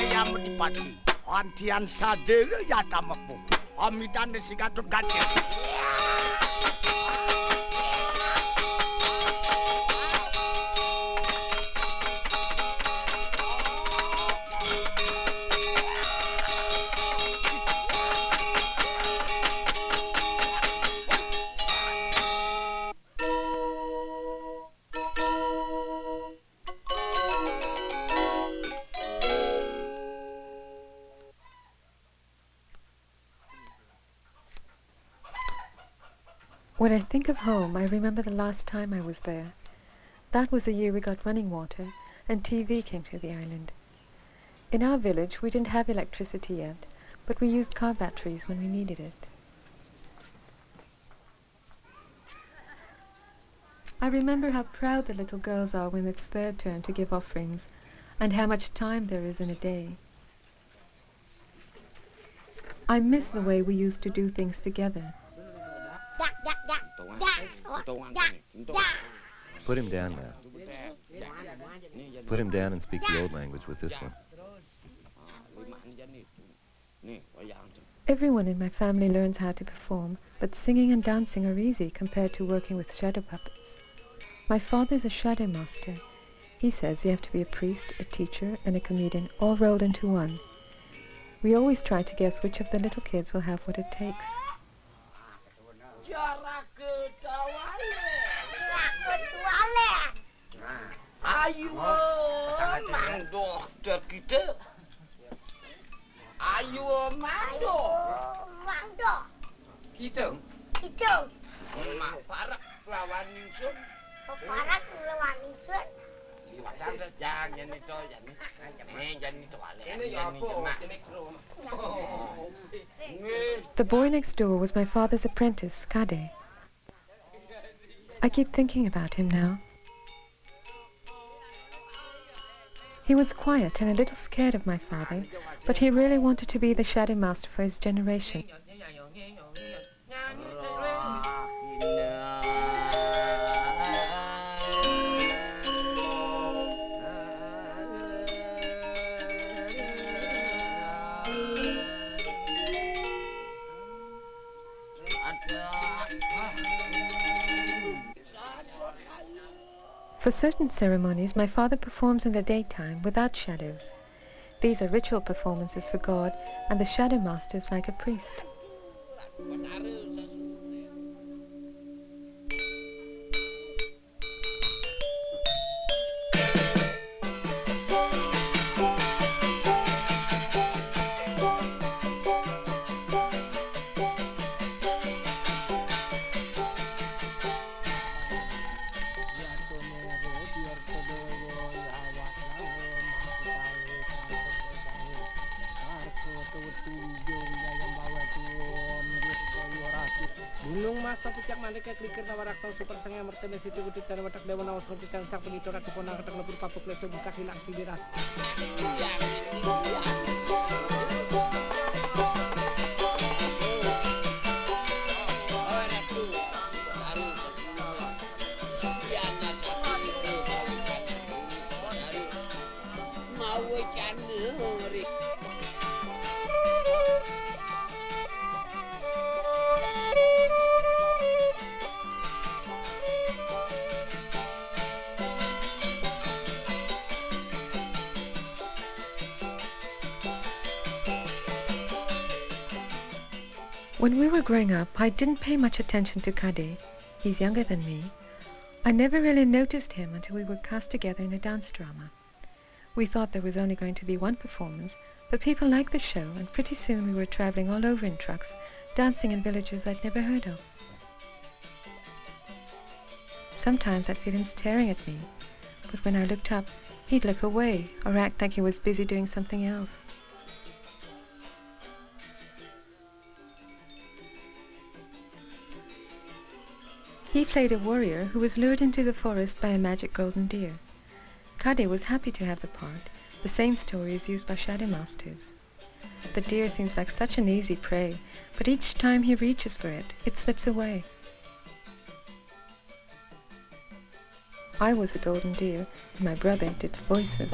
yang dipati. Antian sadere ya tamapu. Amidan sigatut gatel. When I think of home, I remember the last time I was there. That was the year we got running water and TV came to the island. In our village, we didn't have electricity yet, but we used car batteries when we needed it. I remember how proud the little girls are when it's their turn to give offerings, and how much time there is in a day. I miss the way we used to do things together. Put him down now. Put him down and speak the old language with this one. Everyone in my family learns how to perform, but singing and dancing are easy compared to working with shadow puppets. My father's a shadow master. He says you have to be a priest, a teacher, and a comedian, all rolled into one. We always try to guess which of the little kids will have what it takes. Ayo, mandok kita. Ayo, mandok. Kita. Mak parak lawan Ningsun. Parak lawan Ningsun. The boy next door was my father's apprentice, Kade. I keep thinking about him now. He was quiet and a little scared of my father, but he really wanted to be the shadow master for his generation. For certain ceremonies, my father performs in the daytime without shadows. These are ritual performances for God, and the shadow master is like a priest. Gunung Mas Pucak Mandek Klikir Tawarak Tau Super Sangya Mertebe Situ Gudit Cara Watak Dewa Nawas Roti Cangsak Penito Ratu Ponang Ketak Lebur Papuk Leco Buka Hilang Sidirat. When we were growing up, I didn't pay much attention to Kade. He's younger than me. I never really noticed him until we were cast together in a dance drama. We thought there was only going to be one performance, but people liked the show, and pretty soon we were traveling all over in trucks, dancing in villages I'd never heard of. Sometimes I'd feel him staring at me, but when I looked up, he'd look away or act like he was busy doing something else. He played a warrior who was lured into the forest by a magic golden deer. Kade was happy to have the part. The same story is used by shadow masters. The deer seems like such an easy prey, but each time he reaches for it, it slips away. I was the golden deer, and my brother did the voices.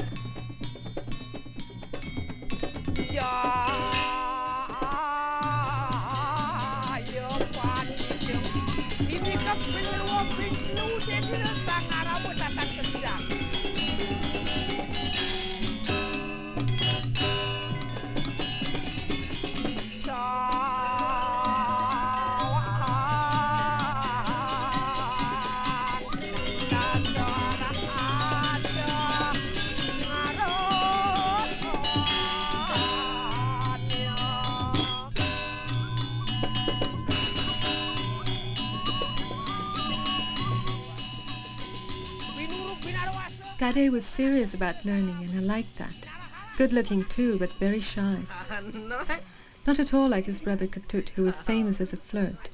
Kade was serious about learning, and I liked that. Good-looking too, but very shy. Not at all like his brother Ketut, who was famous as a flirt.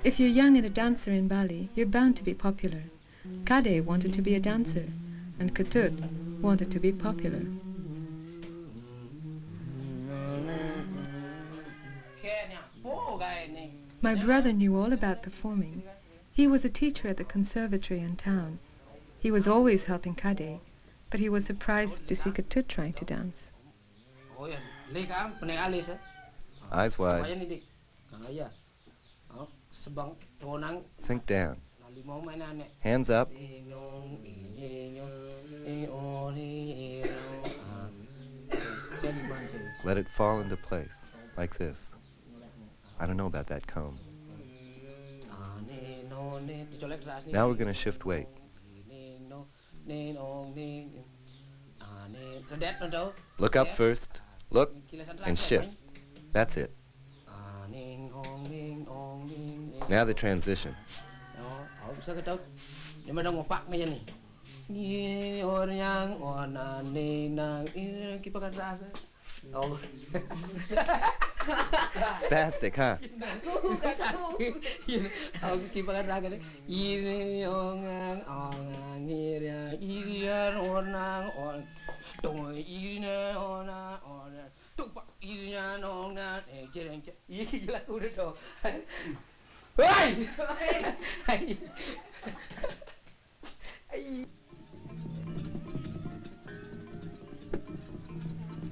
If you're young and a dancer in Bali, you're bound to be popular. Kade wanted to be a dancer, and Ketut wanted to be popular. My brother knew all about performing. He was a teacher at the conservatory in town. He was always helping Kade, but he was surprised to see Ketut trying to dance. Eyes wide. Sink down. Hands up. Let it fall into place, like this. I don't know about that comb. Now we're going to shift weight. Look up first. Look and shift. That's it. Now the transition. Spastic, huh?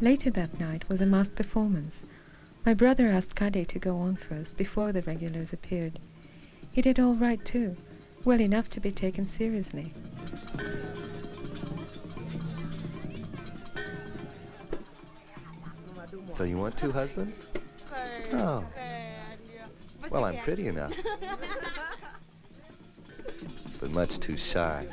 Later that night was a masked performance. My brother asked Kade to go on first before the regulars appeared. He did all right too, well enough to be taken seriously. So you want two husbands? Oh. Well, I'm pretty enough. But much too shy.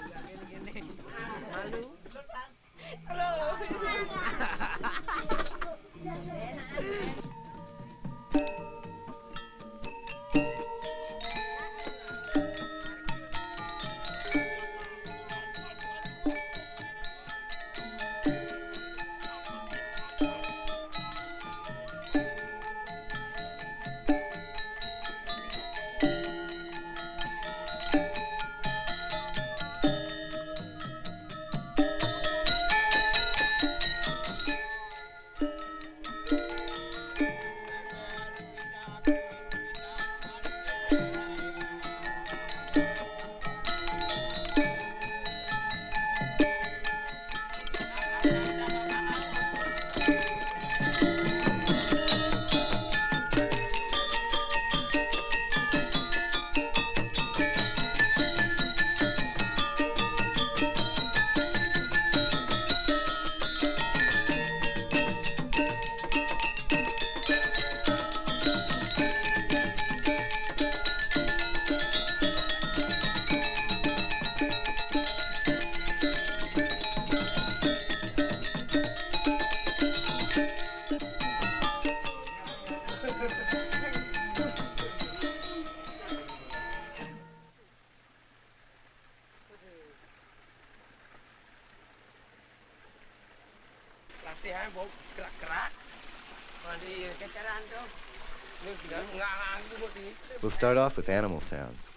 We'll start off with animal sounds.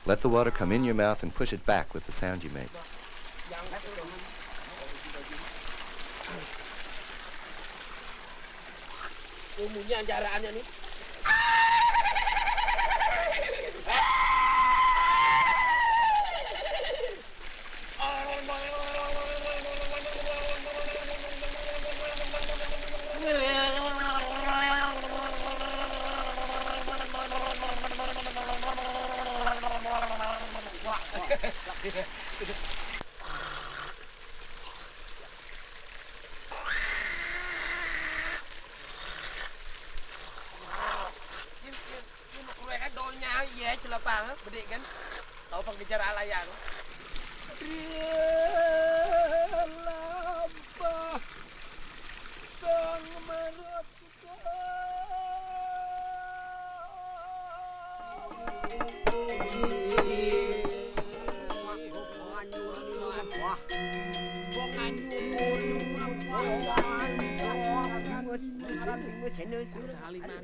Let the water come in your mouth and push it back with the sound you make.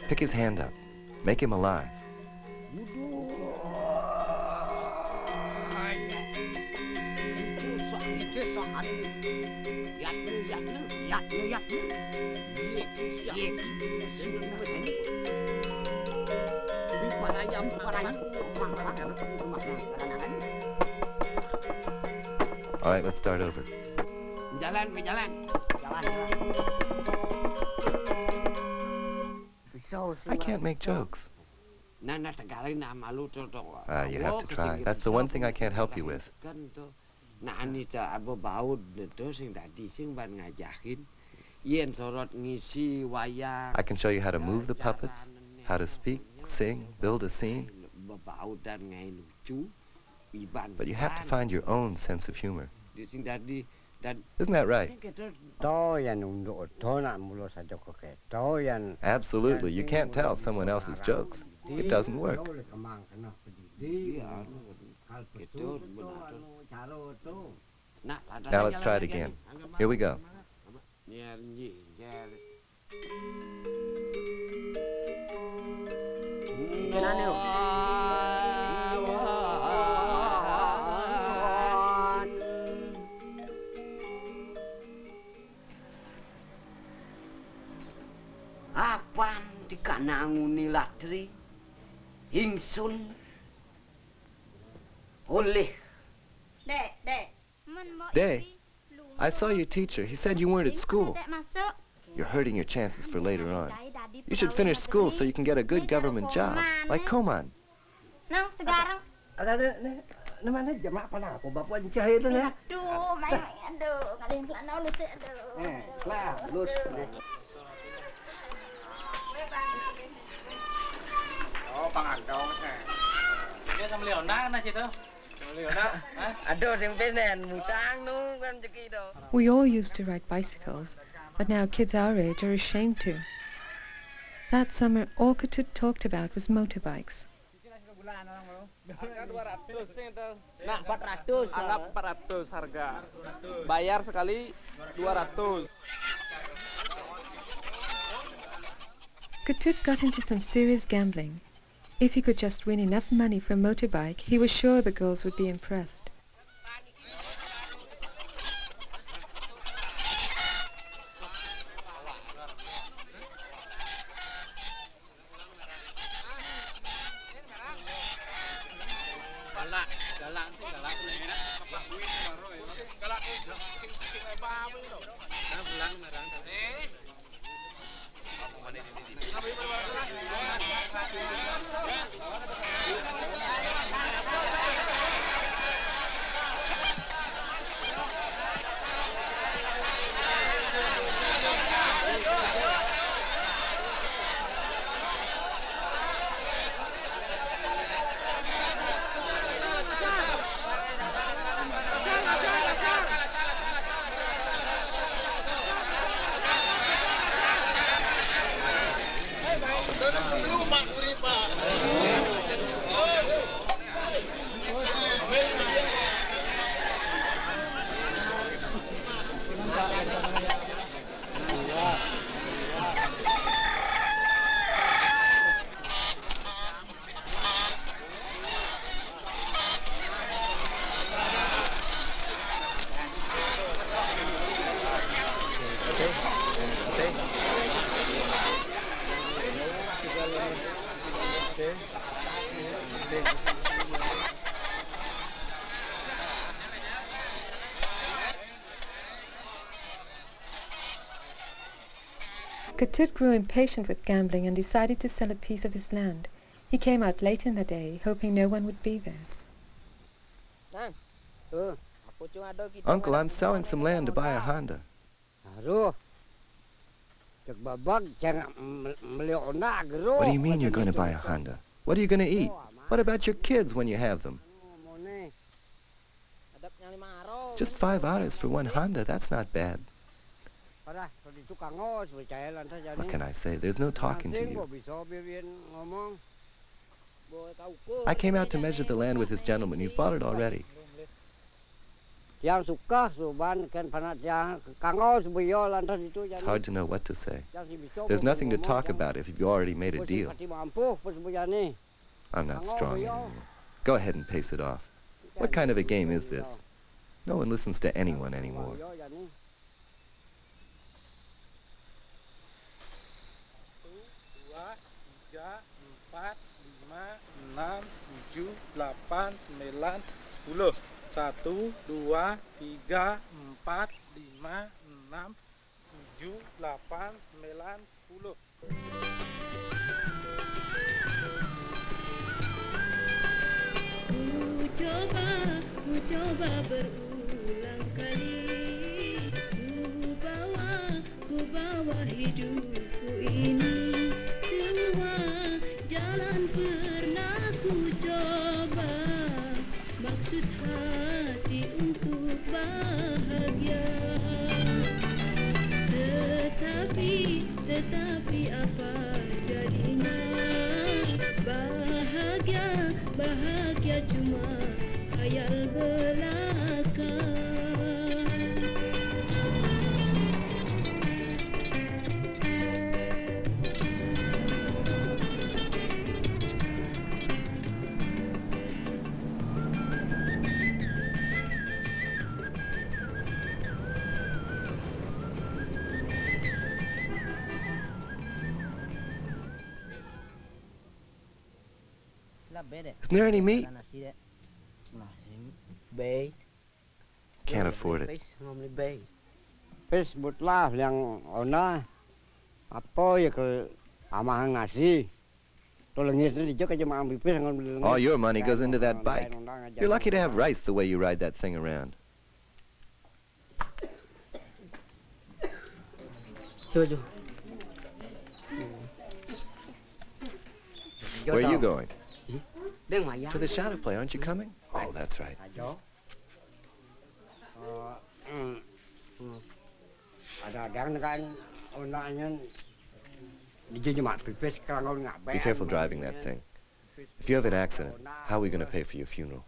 Pick his hand up. Make him alive. All right, let's start over. I can't make jokes. You have to try. That's the one thing I can't help you with. I can show you how to move the puppets, how to speak, sing, build a scene. But you have to find your own sense of humor. Isn't that right? Absolutely. You can't tell someone else's jokes. It doesn't work. Now let's try it again. Here we go. Apan dikananguni latri ingsun oleh. Day, I saw your teacher. He said you weren't at school. You're hurting your chances for later on. You should finish school so you can get a good government job, like Koman. We all used to ride bicycles, but now kids our age are ashamed to. That summer, all Ketut talked about was motorbikes. Bayar sekali 200. Ketut got into some serious gambling. If he could just win enough money for a motorbike, he was sure the girls would be impressed. Ketut grew impatient with gambling and decided to sell a piece of his land. He came out late in the day, hoping no one would be there. Uncle, I'm selling some land to buy a Honda. What do you mean you're going to buy a Honda? What are you going to eat? What about your kids when you have them? Just 5 hours for one Honda, that's not bad. What can I say? There's no talking to you. I came out to measure the land with this gentleman. He's bought it already. It's hard to know what to say. There's nothing to talk about if you've already made a deal. I'm not strong anymore. Go ahead and pace it off. What kind of a game is this? No one listens to anyone anymore. 'Ku coba berulang kali, ku bawa hidupku ini. Semua jalan pernah ku coba, maksud hati untuk bahagia. Tetapi apa jadinya? Bahagia cuma khayal belaka. Isn't there any meat? Can't afford it. Pes butlah yang ona apa ya ke amahang nasi. Tolongnya di jok aja maam pipis ngon. All your money goes into that bike. You're lucky to have rice the way you ride that thing around. Jojo. Where are you going? To the shadow play, aren't you coming? Oh, that's right. Be careful driving that thing. If you have an accident, how are we going to pay for your funeral?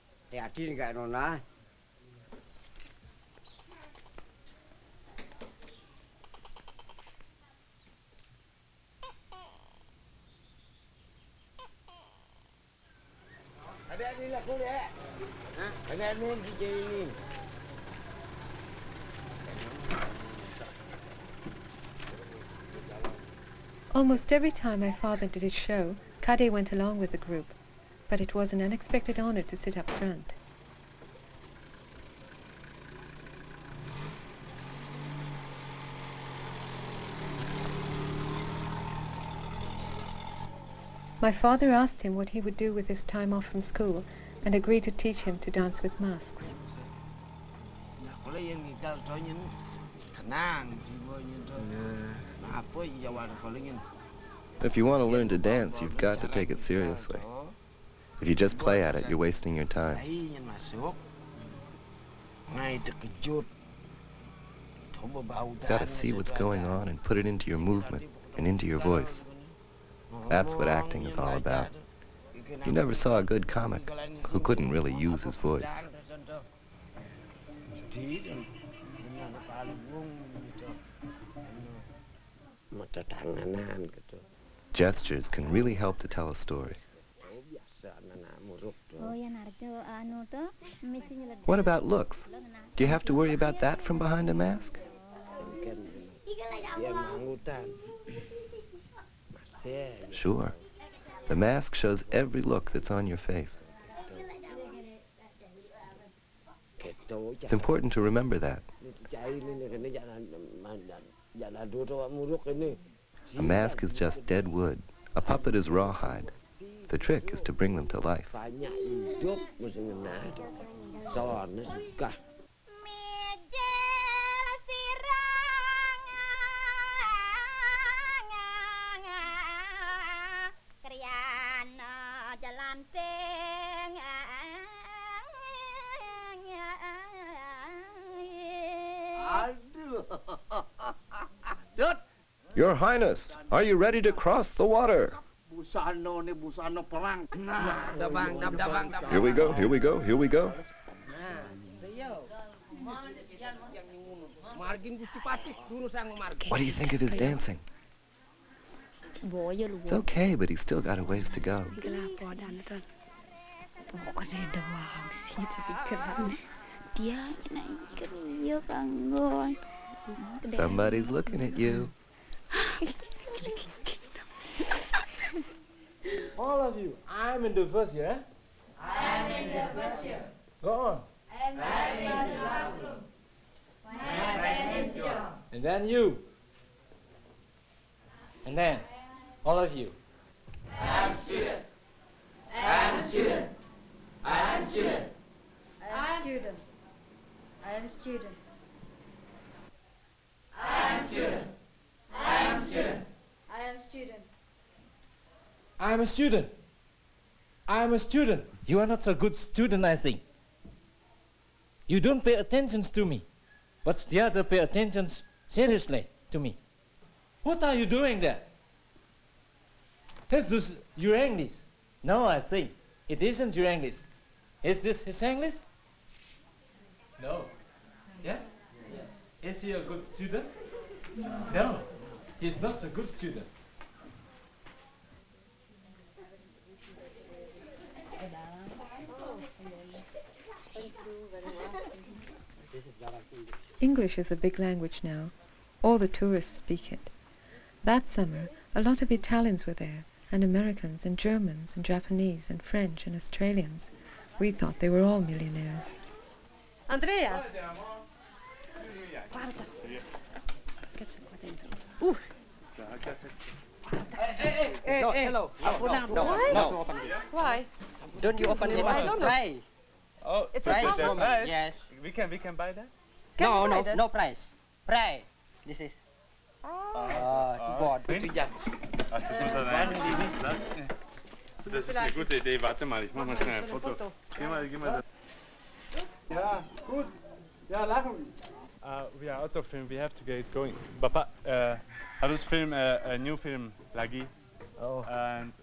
Almost every time my father did his show, Kade went along with the group, but it was an unexpected honor to sit up front. My father asked him what he would do with his time off from school and agreed to teach him to dance with masks. If you want to learn to dance, you've got to take it seriously. If you just play at it, you're wasting your time. You've got to see what's going on and put it into your movement and into your voice. That's what acting is all about. You never saw a good comic who couldn't really use his voice. Gestures can really help to tell a story. What about looks? Do you have to worry about that from behind a mask? Sure. The mask shows every look that's on your face. It's important to remember that. A mask is just dead wood. A puppet is rawhide. The trick is to bring them to life. Your Highness, are you ready to cross the water? Here we go, here we go, here we go. What do you think of his dancing? It's okay, but he's still got a ways to go. Somebody's looking at you. All of you, I'm in the first year. I'm in the first year. Go on. I'm in the classroom. My friend is John. And then you. And then, all of you. I'm student. I'm student. I'm student. I'm student. I'm student. I'm student. I'm student. I am student. I'm a student. I'm a student. You are not a good student, I think. You don't pay attention to me, but the other pay attention seriously to me. What are you doing there? Is this your English? No, I think it isn't your English. Is this his English? No. Yes? Yes. Is he a good student? No. He's not a good student. English is a big language now. All the tourists speak it. That summer, a lot of Italians were there, and Americans, and Germans, and Japanese, and French, and Australians. We thought they were all millionaires. Andreas! Guarda. Hey, no, hello. No. Why? Don't you open it? I don't know. Try. Oh, it's price. a Price? Yes. We can buy that? No price. Pray. This is. God. Ach, das muss er rein. Das ist eine gute Idee. Warte mal, ich mach mal schnell ein Foto. Geh mal. Ja, gut. Ja, lachen. We are out of film. We have to get going. Papa, I just film a new film, Lagi. Oh. And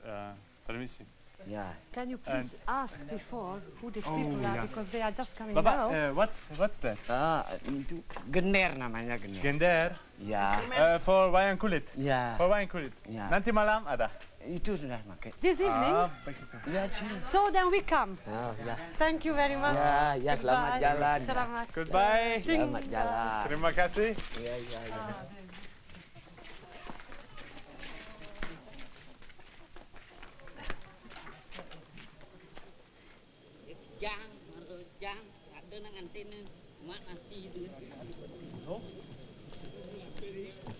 permission. Yeah. Can you please ask before who these people are, because they are just coming Papa, now. what's that? Itu gender namanya gender. Gender? Ya. For wayang kulit? Ya. For wayang kulit? Ya. Nanti malam ada? Itu sudah pakai. This evening? Begitu. Ya, sini. So then we come. Ya. Thank you very much. Ya, selamat jalan. Selamat. Goodbye. Selamat jalan. Terima kasih. Ya.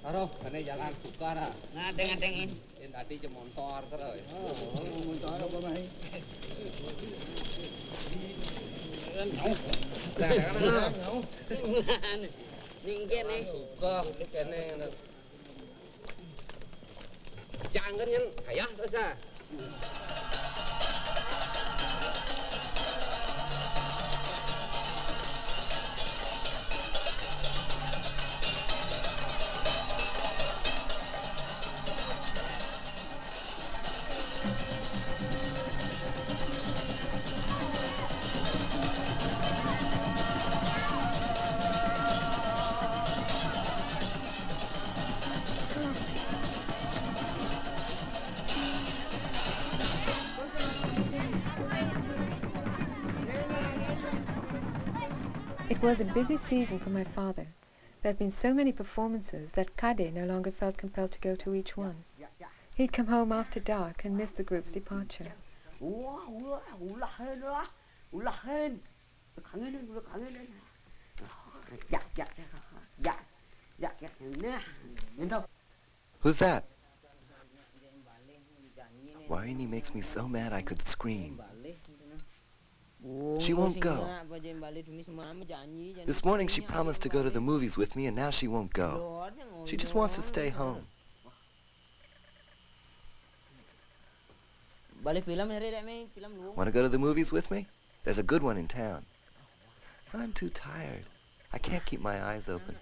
Aduh, ini jalan suka dah. Nah, dengan. Yang tadi je motor terus. Motor apa mai? Ninggin nih. Suka, ini kene. Jangan kan, ayah terus ah. It was a busy season for my father. There had been so many performances that Kade no longer felt compelled to go to each one. He'd come home after dark and miss the group's departure. Who's that? Warini makes me so mad I could scream. She won't go. This morning she promised to go to the movies with me, and now she won't go. She just wants to stay home. Want to go to the movies with me? There's a good one in town. I'm too tired. I can't keep my eyes open.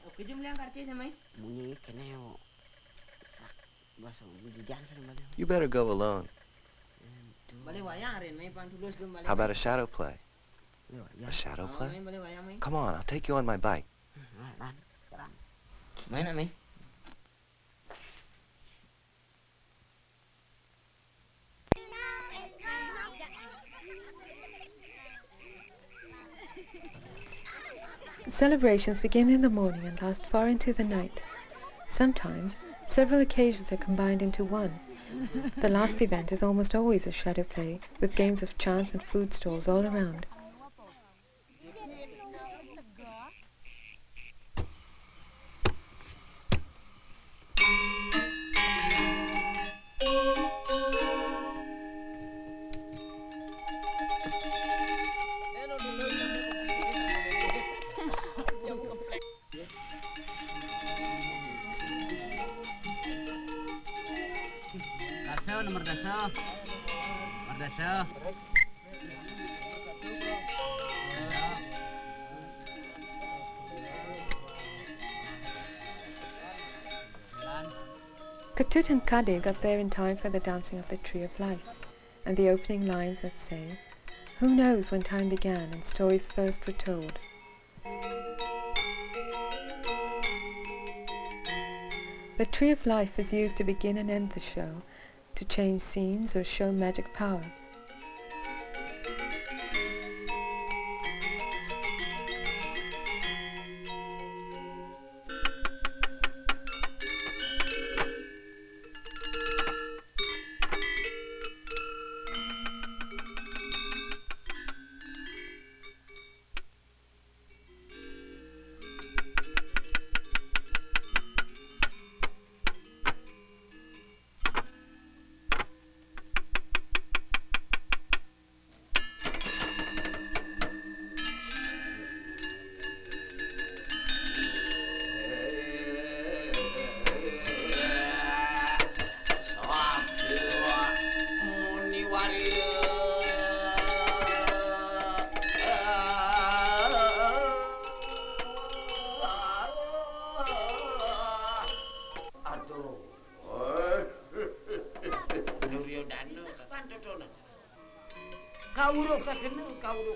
You better go alone. How about a shadow play? A shadow play? Come on, I'll take you on my bike. Celebrations begin in the morning and last far into the night. Sometimes, several occasions are combined into one. The last event is almost always a shadow play, with games of chance and food stalls all around. Ketut and Kade got there in time for the dancing of the Tree of Life, and the opening lines that say, "Who knows when time began and stories first were told?" The Tree of Life is used to begin and end the show, to change scenes or show magic power.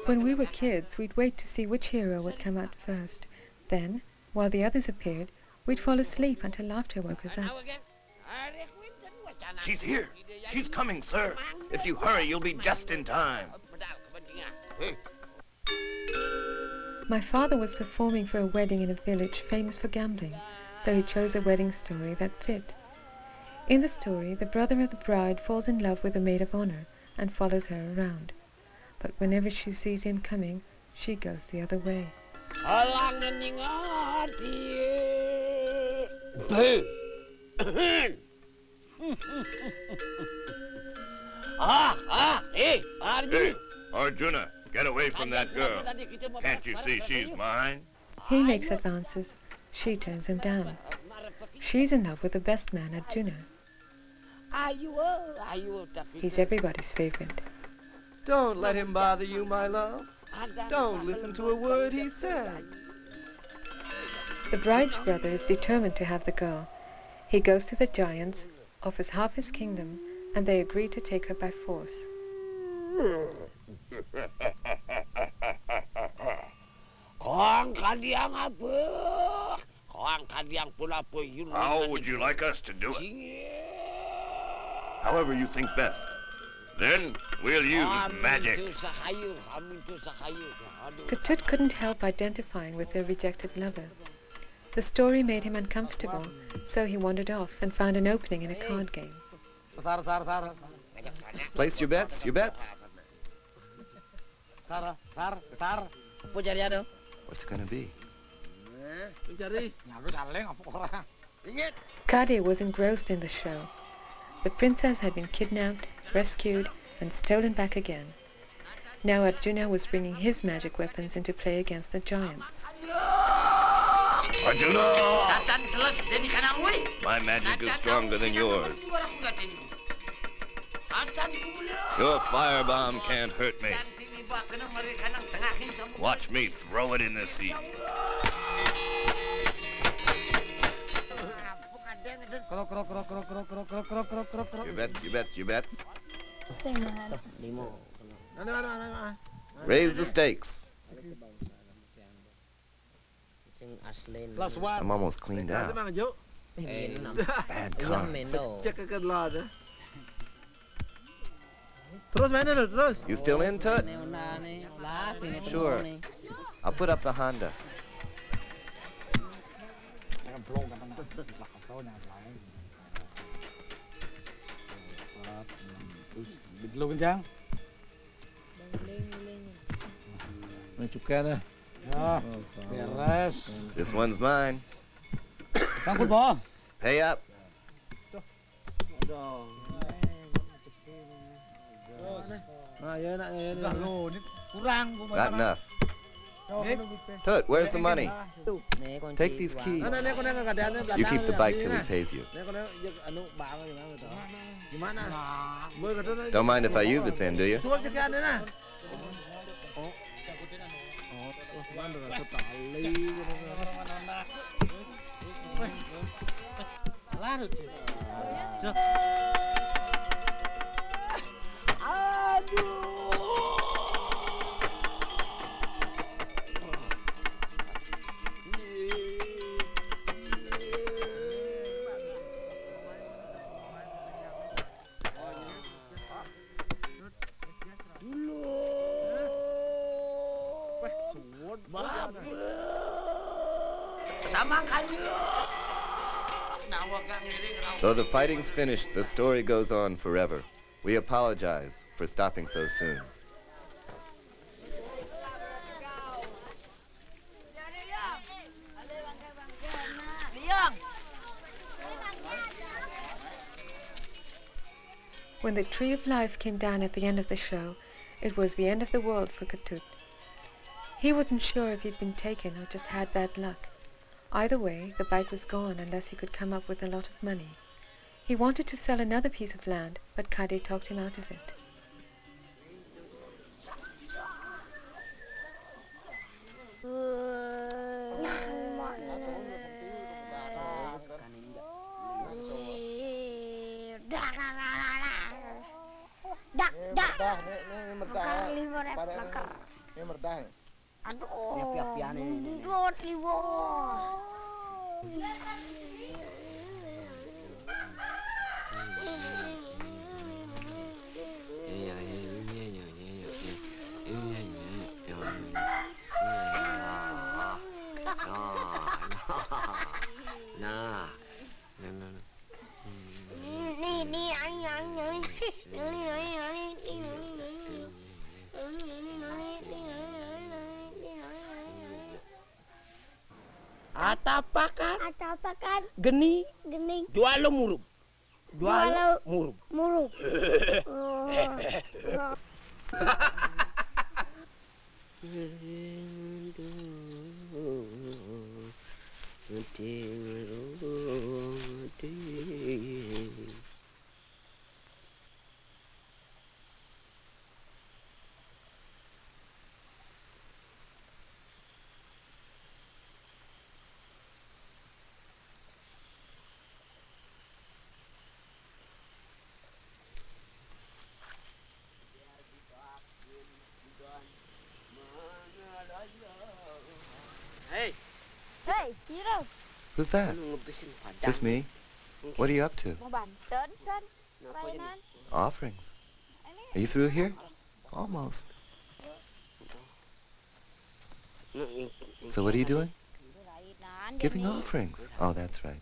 When we were kids, we'd wait to see which hero would come out first. Then, while the others appeared, we'd fall asleep until laughter woke us up. She's here. She's coming, sir. If you hurry, you'll be just in time. My father was performing for a wedding in a village famous for gambling, so he chose a wedding story that fit. In the story, the brother of the bride falls in love with the maid of honor and follows her around. But whenever she sees him coming, she goes the other way. Hey, Arjuna, get away from that girl. Can't you see she's mine? He makes advances. She turns him down. She's in love with the best man, Arjuna. He's everybody's favorite. Don't let him bother you, my love. Don't listen to a word he says. The bride's brother is determined to have the girl. He goes to the giants, offers half his kingdom, and they agree to take her by force. How would you like us to do it? However you think best. Then we'll use magic. Ketut couldn't help identifying with their rejected lover. The story made him uncomfortable, so he wandered off and found an opening in a card game. Place your bets, your bets. What's it gonna be? Kade was engrossed in the show. The princess had been kidnapped, rescued, and stolen back again. Now Arjuna was bringing his magic weapons into play against the giants. Arjuna! My magic is stronger than yours. Your firebomb can't hurt me. Watch me throw it in the sea. Your bets, your bets, your bets. Raise the stakes. I'm almost cleaned out. Bad cards. You still in, Tut? Sure. I'll put up the Honda. This one's mine. Pay up. Not enough. Tut, where's the money? Take these keys. You keep the bike till he pays you. Don't mind if I use it then, do you? Though the fighting's finished, the story goes on forever. We apologize for stopping so soon. When the Tree of Life came down at the end of the show, it was the end of the world for Ketut. He wasn't sure if he'd been taken or just had bad luck. Either way, the bike was gone unless he could come up with a lot of money. He wanted to sell another piece of land, but Kade talked him out of it. Atapakan geni jual lo murub Hey, Hero. Who's that? Just me? What are you up to? Offerings. Are you through here? Almost. So what are you doing? Giving offerings. Oh, that's right.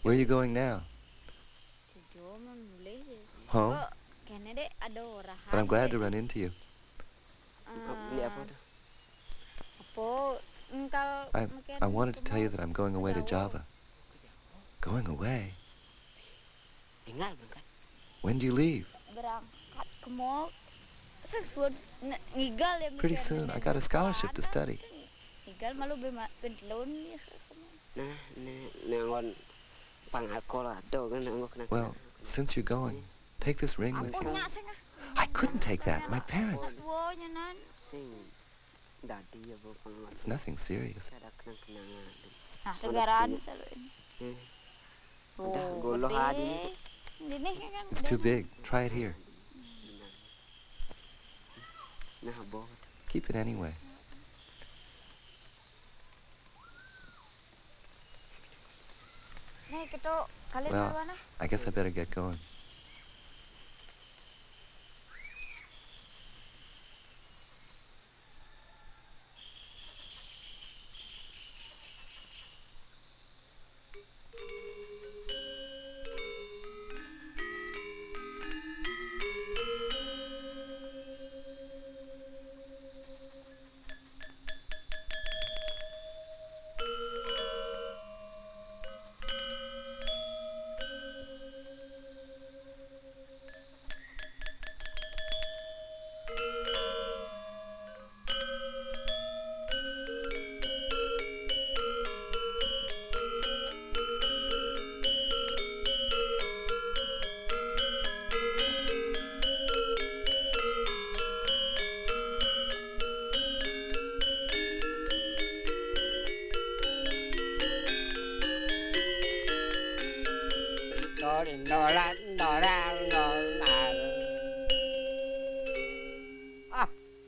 Where are you going now? home, but I'm glad to run into you. I wanted to tell you that I'm going away to Java. Going away? When do you leave? Pretty soon. I got a scholarship to study. Well, since you're going, take this ring with you. I couldn't take that. My parents. It's nothing serious. It's too big. Try it here. Keep it anyway. Well, I guess I better get going.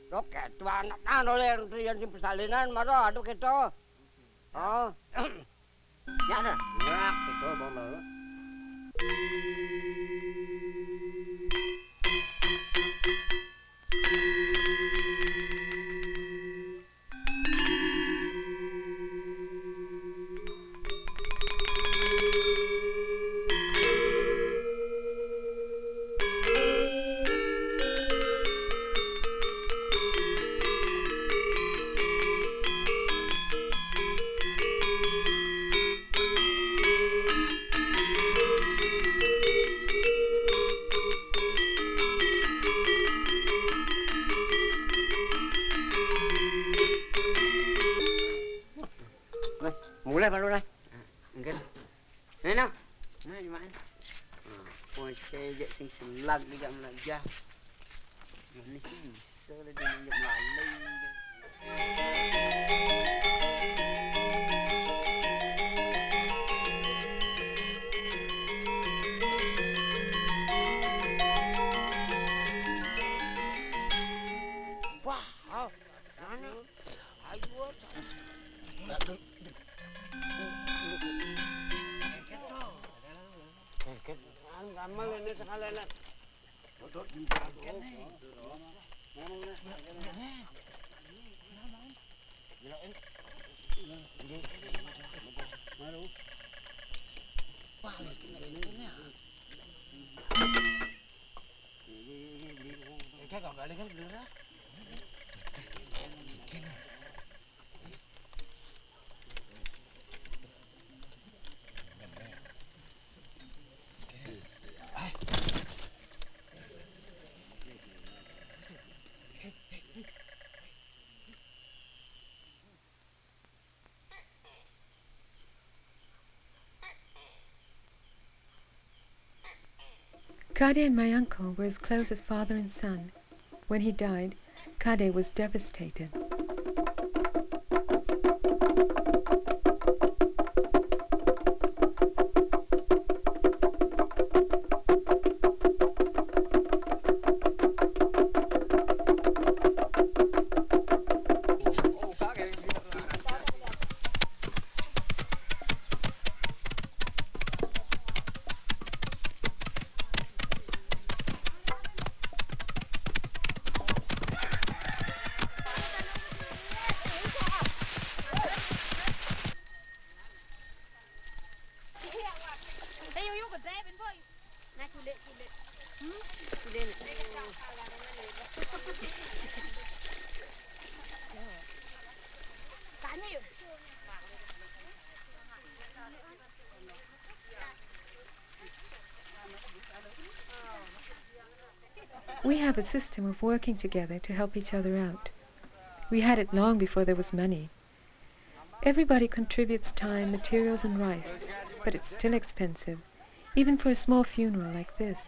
Roket anak oleh yang di persalinan marah aduh kita. Oh. Ya dah. Ya kita bawa. Mulai baru lah. Enggak. Neno. Nah, di mana? Poncet je sing selag juga melajah. Ini sih bisa lah dia menjadi lalai. Wah, mana? Ayo. Amal ini sekalian. Bodoh jumpa kene. Balik kene. Kita balik kan dulu lah. Kade and my uncle were as close as father and son. When he died, Kade was devastated. We have a system of working together to help each other out. We had it long before there was money. Everybody contributes time, materials and rice, but it's still expensive, even for a small funeral like this.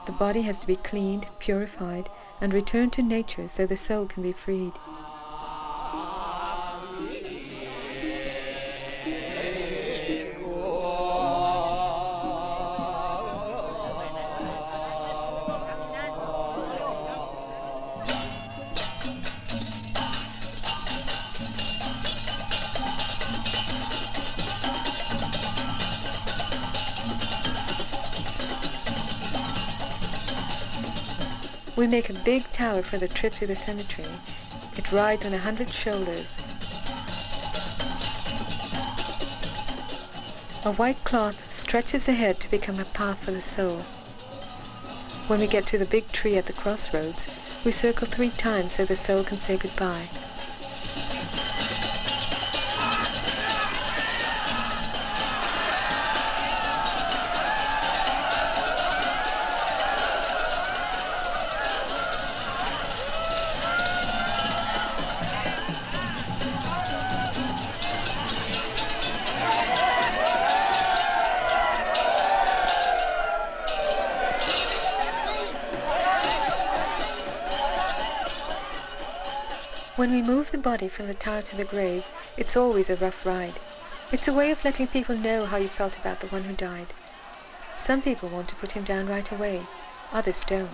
The body has to be cleaned, purified, and returned to nature so the soul can be freed. We make a big tower for the trip to the cemetery. It rides on 100 shoulders. A white cloth stretches ahead to become a path for the soul. When we get to the big tree at the crossroads, we circle 3 times so the soul can say goodbye. When we move the body from the tower to the grave, it's always a rough ride. It's a way of letting people know how you felt about the one who died. Some people want to put him down right away, others don't.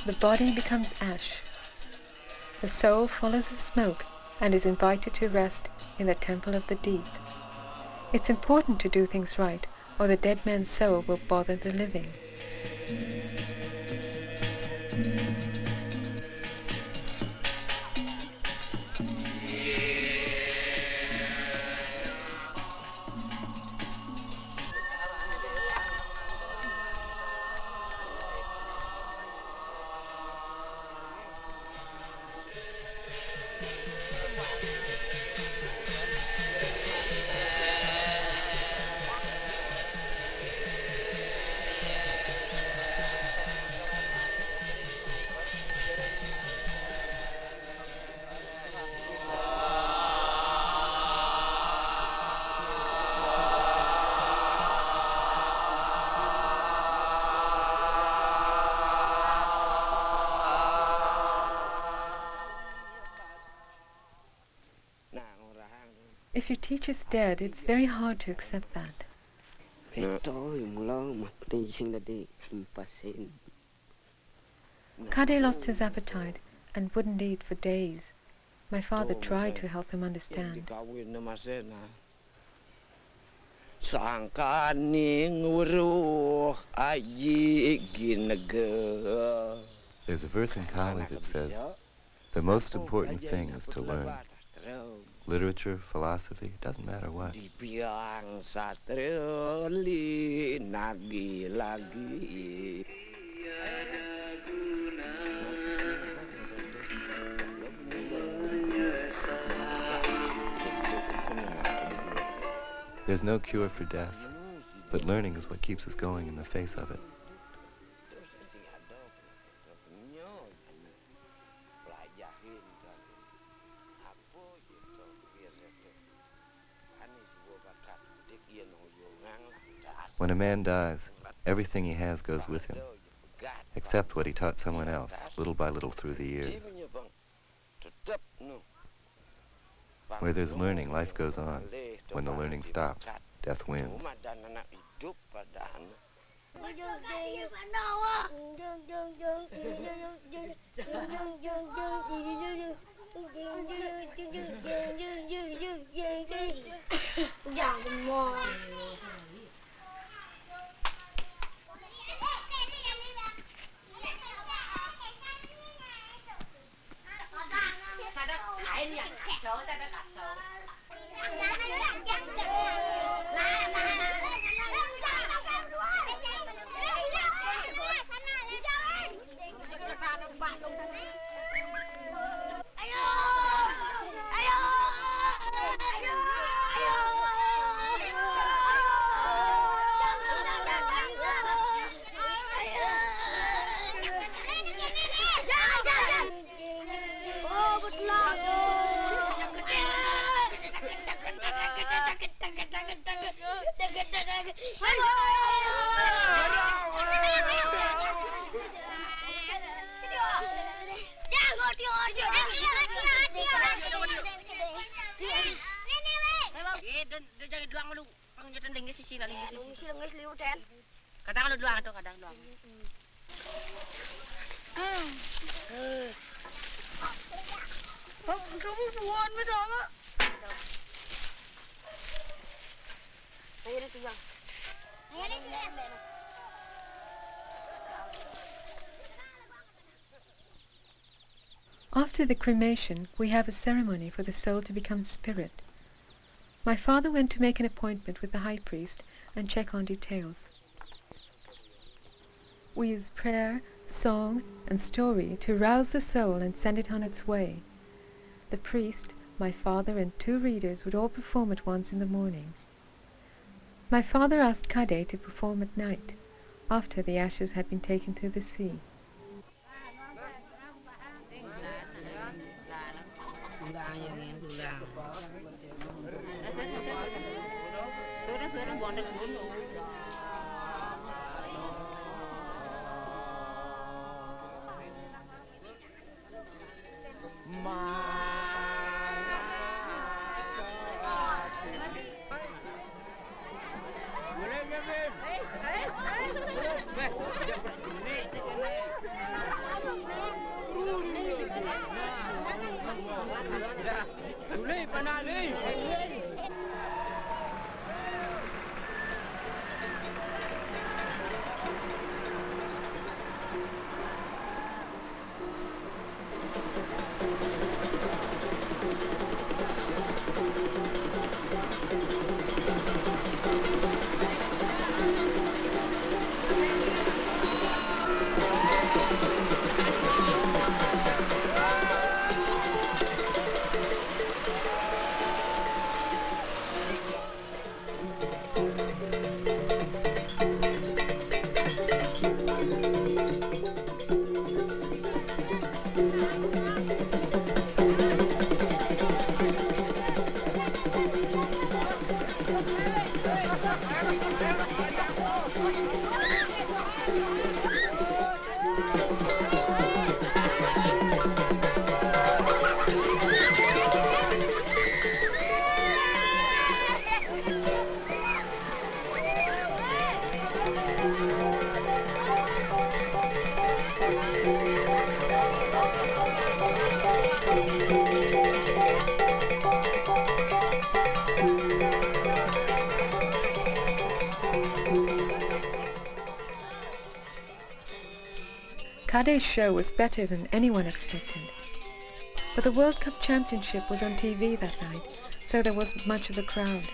The body becomes ash. The soul follows the smoke and is invited to rest in the temple of the deep. It's important to do things right, or the dead man's soul will bother the living. If your teacher's dead, it's very hard to accept that. Kade lost his appetite and wouldn't eat for days. My father tried to help him understand. There's a verse in Kali that says, the most important thing is to learn. Literature, philosophy, doesn't matter what. There's no cure for death, but learning is what keeps us going in the face of it. When a man dies, everything he has goes with him, except what he taught someone else, little by little through the years. Where there's learning, life goes on. When the learning stops, death wins. After the cremation, we have a ceremony for the soul to become spirit. My father went to make an appointment with the high priest and check on details. We use prayer, song, and story to rouse the soul and send it on its way. The priest, my father, and 2 readers would all perform at once in the morning. My father asked Kade to perform at night, after the ashes had been taken to the sea. Kade's show was better than anyone expected. But the World Cup Championship was on TV that night, so there wasn't much of a crowd.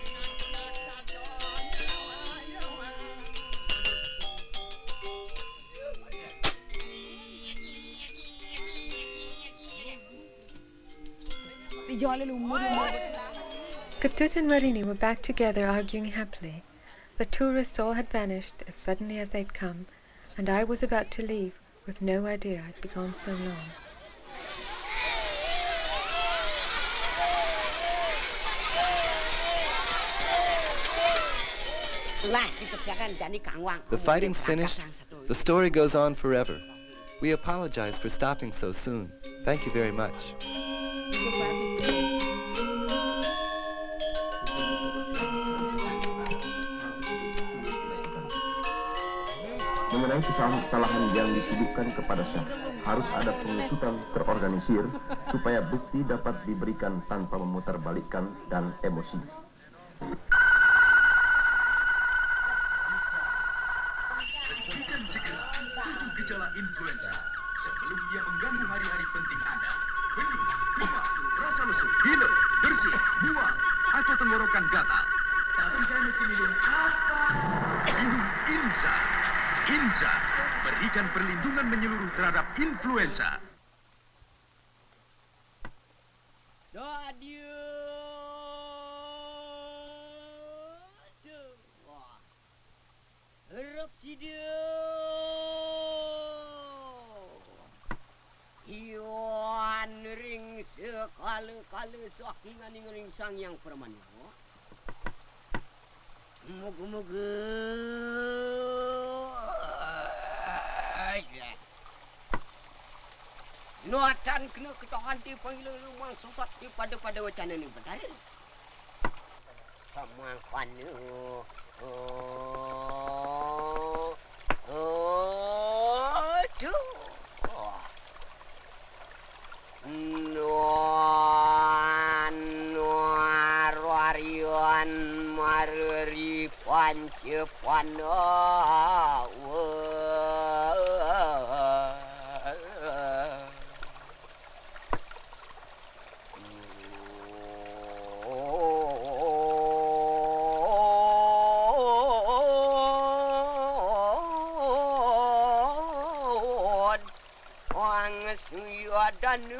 Ketut and Marini were back together arguing happily. The tourists all had vanished as suddenly as they'd come, and I was about to leave with no idea I'd be gone so long. The fighting's finished. The story goes on forever. We apologize for stopping so soon. Thank you very much. Mengenai kesalahan yang dituduhkan kepada Syah, harus ada pengusutan terorganisir supaya bukti dapat diberikan tanpa memutarbalikkan dan emosi. Hentikan segera tujuh gejala influenza sebelum ia mengganggu hari-hari penting Anda. Benih, pilek, rasa lesu, hiler, bersih, buang, atau tenggorokan gatal. Tapi saya mesti minum apa? Minum Inza. Inza berikan perlindungan menyeluruh terhadap influenza. Harap si dia. Iwan ring sekala-kala sakingan ring sang yang permana. Moga-moga nuatan kena ketahan di panggilan rumah susat di pada wacana ni benar. Sama kanu. Marari pancepana wang suyadanu